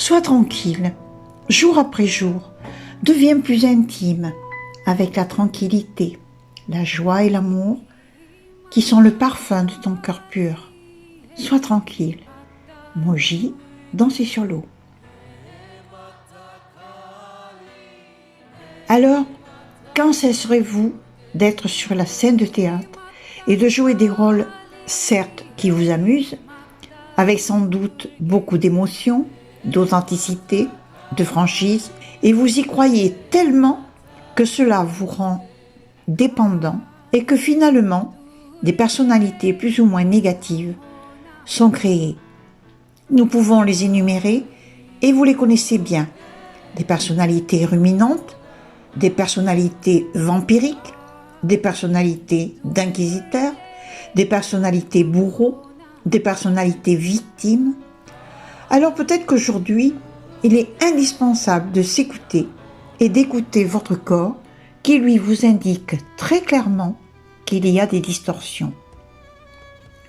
Sois tranquille, jour après jour, deviens plus intime avec la tranquillité, la joie et l'amour qui sont le parfum de ton cœur pur. Sois tranquille. Moji, danser sur l'eau. Alors, quand cesserez-vous d'être sur la scène de théâtre et de jouer des rôles, certes, qui vous amusent, avec sans doute beaucoup d'émotion, d'authenticité, de franchise, et vous y croyez tellement que cela vous rend dépendant et que finalement, des personnalités plus ou moins négatives sont créées. Nous pouvons les énumérer et vous les connaissez bien. Des personnalités ruminantes, des personnalités vampiriques, des personnalités d'inquisiteurs, des personnalités bourreaux, des personnalités victimes. Alors peut-être qu'aujourd'hui, il est indispensable de s'écouter et d'écouter votre corps qui lui vous indique très clairement qu'il y a des distorsions.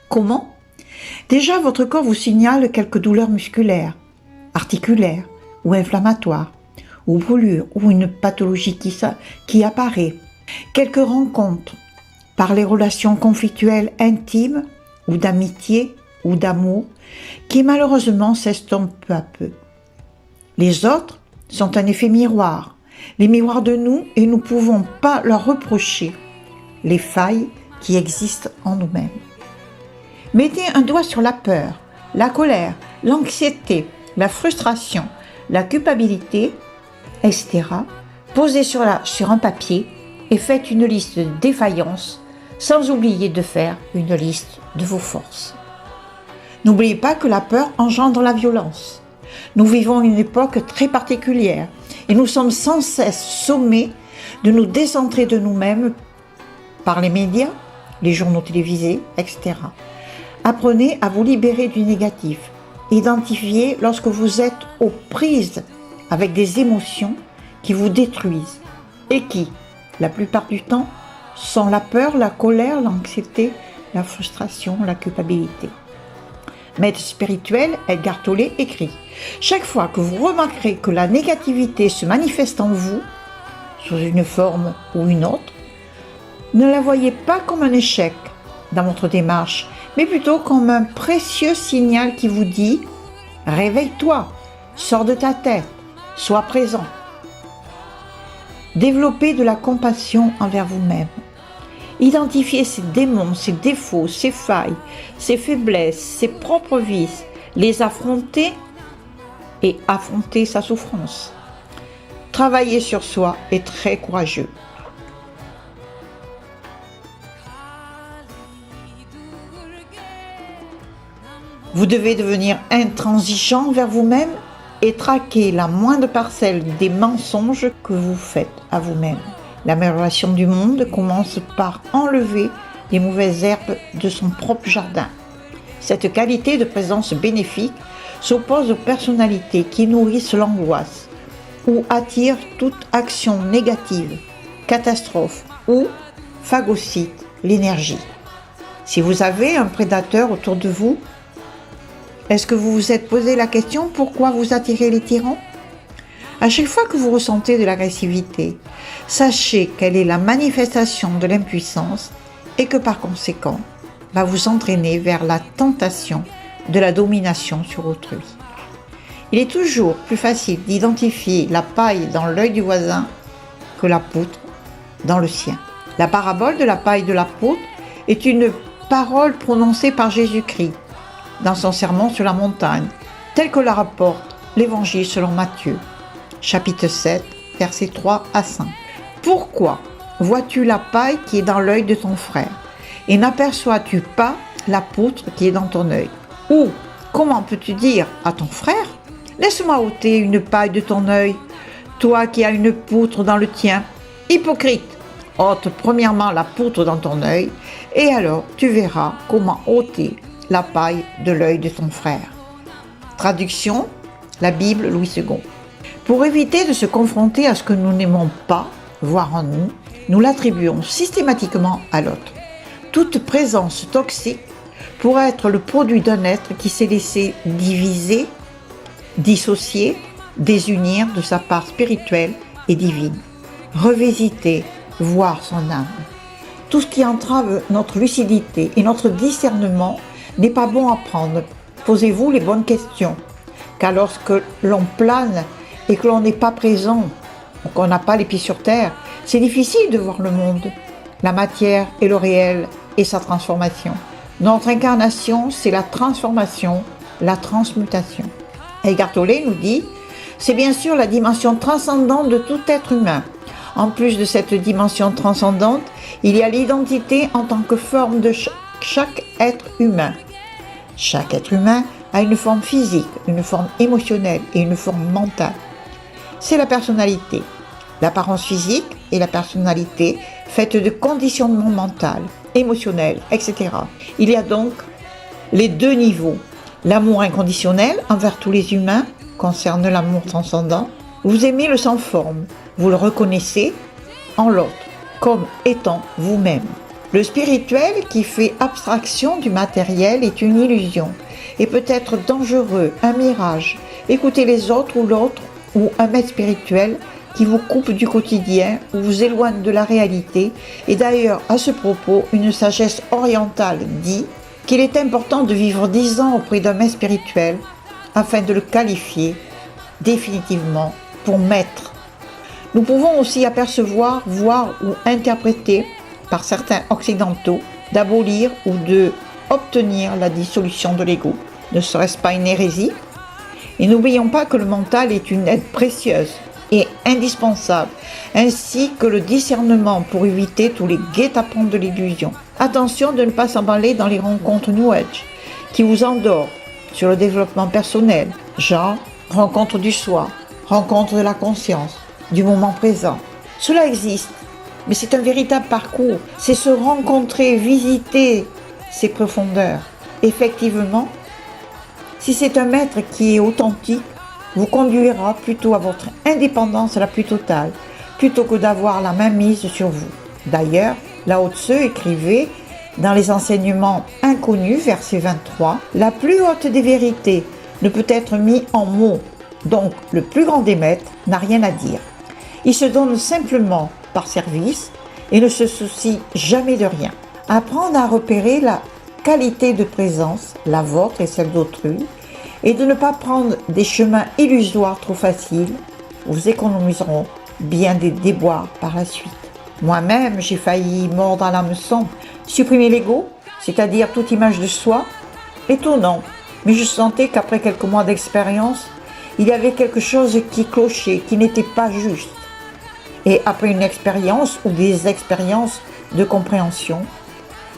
Comment ? Déjà, votre corps vous signale quelques douleurs musculaires, articulaires ou inflammatoires, ou brûlures, ou une pathologie qui apparaît. Quelques rencontres par les relations conflictuelles intimes, ou d'amitié, ou d'amour, qui malheureusement s'estompent peu à peu. Les autres sont un effet miroir, les miroirs de nous, et nous ne pouvons pas leur reprocher les failles qui existent en nous-mêmes. Mettez un doigt sur la peur, la colère, l'anxiété, la frustration, la culpabilité, etc. Posez sur un papier et faites une liste de défaillances, sans oublier de faire une liste de vos forces. N'oubliez pas que la peur engendre la violence. Nous vivons une époque très particulière et nous sommes sans cesse sommés de nous décentrer de nous-mêmes par les médias, les journaux télévisés, etc. Apprenez à vous libérer du négatif. Identifiez lorsque vous êtes aux prises avec des émotions qui vous détruisent et qui, la plupart du temps, sont la peur, la colère, l'anxiété, la frustration, la culpabilité. Maître spirituel Edgar Tolle écrit « Chaque fois que vous remarquerez que la négativité se manifeste en vous, sous une forme ou une autre, ne la voyez pas comme un échec dans votre démarche, mais plutôt comme un précieux signal qui vous dit « Réveille-toi, sors de ta tête, sois présent ». Développez de la compassion envers vous-même. Identifiez ses démons, ses défauts, ses failles, ses faiblesses, ses propres vices, les affronter et affronter sa souffrance. Travailler sur soi est très courageux. Vous devez devenir intransigeant vers vous-même et traquer la moindre parcelle des mensonges que vous faites à vous-même. L'amélioration du monde commence par enlever les mauvaises herbes de son propre jardin. Cette qualité de présence bénéfique s'oppose aux personnalités qui nourrissent l'angoisse ou attirent toute action négative, catastrophe ou phagocytent l'énergie. Si vous avez un prédateur autour de vous, est-ce que vous vous êtes posé la question pourquoi vous attirez les tyrans ? À chaque fois que vous ressentez de l'agressivité, sachez qu'elle est la manifestation de l'impuissance et que par conséquent, va vous entraîner vers la tentation de la domination sur autrui. Il est toujours plus facile d'identifier la paille dans l'œil du voisin que la poutre dans le sien. La parabole de la paille de l'apôtre est une parole prononcée par Jésus-Christ dans son sermon sur la montagne, tel que la rapporte l'Évangile selon Matthieu, chapitre 7, versets 3 à 5. Pourquoi vois-tu la paille qui est dans l'œil de ton frère et n'aperçois-tu pas la poutre qui est dans ton œil ? Ou comment peux-tu dire à ton frère « Laisse-moi ôter une paille de ton œil, toi qui as une poutre dans le tien ». Hypocrite, ôte premièrement la poutre dans ton œil et alors tu verras comment ôter la paille de l'œil de ton frère. Traduction, la Bible Louis II. Pour éviter de se confronter à ce que nous n'aimons pas voir en nous, nous l'attribuons systématiquement à l'autre. Toute présence toxique pourrait être le produit d'un être qui s'est laissé diviser dissocier, désunir de sa part spirituelle et divine. Revisiter, voir son âme. Tout ce qui entrave notre lucidité et notre discernement n'est pas bon à prendre. Posez-vous les bonnes questions, car lorsque l'on plane et que l'on n'est pas présent, qu'on n'a pas les pieds sur terre, c'est difficile de voir le monde, la matière et le réel et sa transformation. Notre incarnation, c'est la transformation, la transmutation. Eckhart Tolle nous dit, c'est bien sûr la dimension transcendante de tout être humain. En plus de cette dimension transcendante, il y a l'identité en tant que forme de chaque être humain. Chaque être humain a une forme physique, une forme émotionnelle et une forme mentale. C'est la personnalité, l'apparence physique et la personnalité faite de conditionnement mental, émotionnel, etc. Il y a donc les deux niveaux. L'amour inconditionnel envers tous les humains concerne l'amour transcendant. Vous aimez le sans forme, vous le reconnaissez en l'autre, comme étant vous-même. Le spirituel qui fait abstraction du matériel est une illusion et peut être dangereux, un mirage. Écoutez les autres ou l'autre ou un maître spirituel qui vous coupe du quotidien ou vous éloigne de la réalité. Et d'ailleurs, à ce propos, une sagesse orientale dit qu'il est important de vivre 10 ans auprès d'un maître spirituel afin de le qualifier définitivement pour maître. Nous pouvons aussi apercevoir, voir ou interpréter par certains occidentaux d'abolir ou de obtenir la dissolution de l'ego. Ne serait-ce pas une hérésie? Et n'oublions pas que le mental est une aide précieuse et indispensable, ainsi que le discernement pour éviter tous les guet-apens de l'illusion. Attention de ne pas s'emballer dans les rencontres New Age qui vous endorment sur le développement personnel, genre rencontre du soi, rencontre de la conscience, du moment présent. Cela existe, mais c'est un véritable parcours, c'est se rencontrer, visiter ses profondeurs. Effectivement, si c'est un maître qui est authentique, vous conduira plutôt à votre indépendance la plus totale, plutôt que d'avoir la main mise sur vous. D'ailleurs, Lao Tse écrivait dans les enseignements inconnus, verset 23, « La plus haute des vérités ne peut être mise en mots, donc le plus grand des maîtres n'a rien à dire. Il se donne simplement par service et ne se soucie jamais de rien. Apprendre à repérer la qualité de présence, la vôtre et celle d'autrui, et de ne pas prendre des chemins illusoires trop faciles, vous économiseront bien des déboires par la suite. Moi-même, j'ai failli mordre à l'hameçon, supprimer l'ego, c'est-à-dire toute image de soi. Étonnant, mais je sentais qu'après quelques mois d'expérience, il y avait quelque chose qui clochait, qui n'était pas juste. Et après une expérience ou des expériences de compréhension,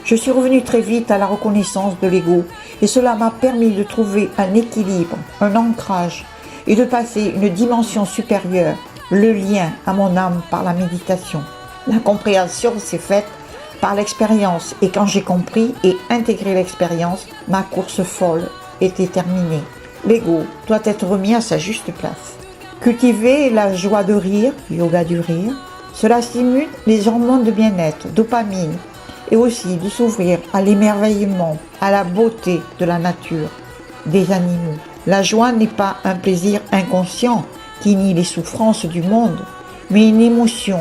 je suis revenue très vite à la reconnaissance de l'ego et cela m'a permis de trouver un équilibre, un ancrage et de passer une dimension supérieure, le lien à mon âme par la méditation. La compréhension s'est faite par l'expérience et quand j'ai compris et intégré l'expérience, ma course folle était terminée. L'ego doit être remis à sa juste place. Cultiver la joie de rire, yoga du rire, cela stimule les hormones de bien-être, dopamine, et aussi de s'ouvrir à l'émerveillement, à la beauté de la nature, des animaux. La joie n'est pas un plaisir inconscient qui nie les souffrances du monde, mais une émotion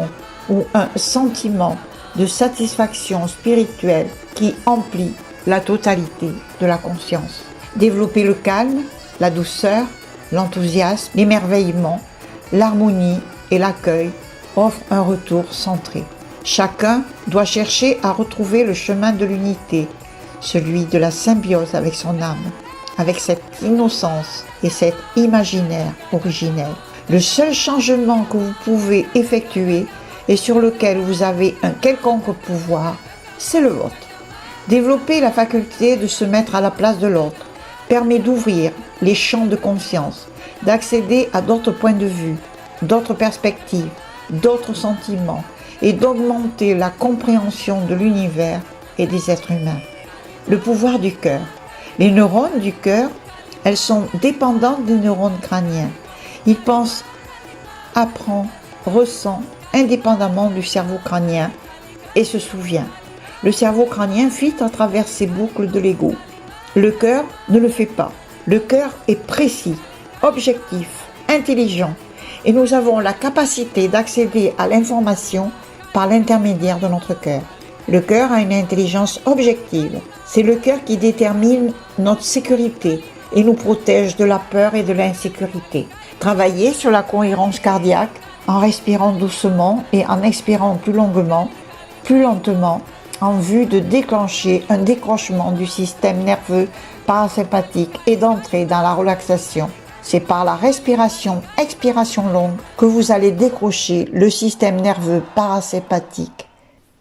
ou un sentiment de satisfaction spirituelle qui emplit la totalité de la conscience. Développer le calme, la douceur, l'enthousiasme, l'émerveillement, l'harmonie et l'accueil offrent un retour centré. Chacun doit chercher à retrouver le chemin de l'unité, celui de la symbiose avec son âme, avec cette innocence et cet imaginaire originel. Le seul changement que vous pouvez effectuer et sur lequel vous avez un quelconque pouvoir, c'est le vôtre. Développer la faculté de se mettre à la place de l'autre permet d'ouvrir les champs de conscience, d'accéder à d'autres points de vue, d'autres perspectives, d'autres sentiments, et d'augmenter la compréhension de l'univers et des êtres humains. Le pouvoir du cœur. Les neurones du cœur, elles sont dépendantes des neurones crâniens. Ils pensent, apprennent, ressentent indépendamment du cerveau crânien et se souviennent. Le cerveau crânien filtre à travers ces boucles de l'ego. Le cœur ne le fait pas. Le cœur est précis. objectif, intelligent et nous avons la capacité d'accéder à l'information par l'intermédiaire de notre cœur. Le cœur a une intelligence objective. C'est le cœur qui détermine notre sécurité et nous protège de la peur et de l'insécurité. Travaillez sur la cohérence cardiaque en respirant doucement et en expirant plus longuement, plus lentement, en vue de déclencher un décrochement du système nerveux parasympathique et d'entrer dans la relaxation. C'est par la respiration, expiration longue que vous allez décrocher le système nerveux parasympathique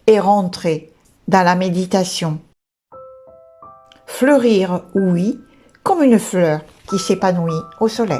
et rentrer dans la méditation. Fleurir, oui, comme une fleur qui s'épanouit au soleil.